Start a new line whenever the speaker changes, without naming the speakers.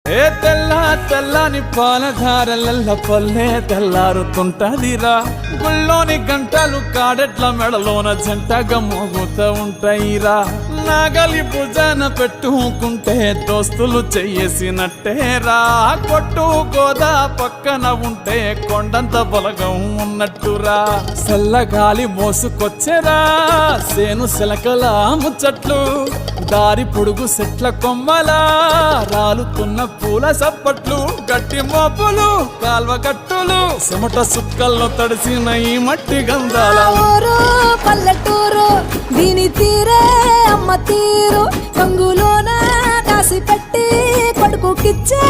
ఏ తెల్లని పాలధారలల్ల పల్లె తెల్లారుతుంటదిరా. గుళ్ళోని గంటలు కాడెట్ల మెడలోన జంటగా మోగుతూ ఉంటాయిరా. నాగలి భుజాన పెట్టుకుంటే దోస్తులు చెయ్యేసినట్టేరా. కొట్టు గోదా పక్కన ఉంటే కొండంత బలగం ఉన్నట్టురా. చల్లగాలి మోసుకొచ్చెరా సేను సిలకల ముచ్చట్లు. దారి పొడుగు చెట్ల కొమ్మలా రాలుతున్న పూల సప్పట్లు. గట్టి మోపులు కాల్వ గట్టులు చెమట సుక్కల్లో తడిసిన ఈ మట్టి గంధాల
ఊరు పల్లెటూరు దీని తీరే అమ్మ తీరు. రంగులోన దాసి పెట్టి కొడుకుకిచ్చే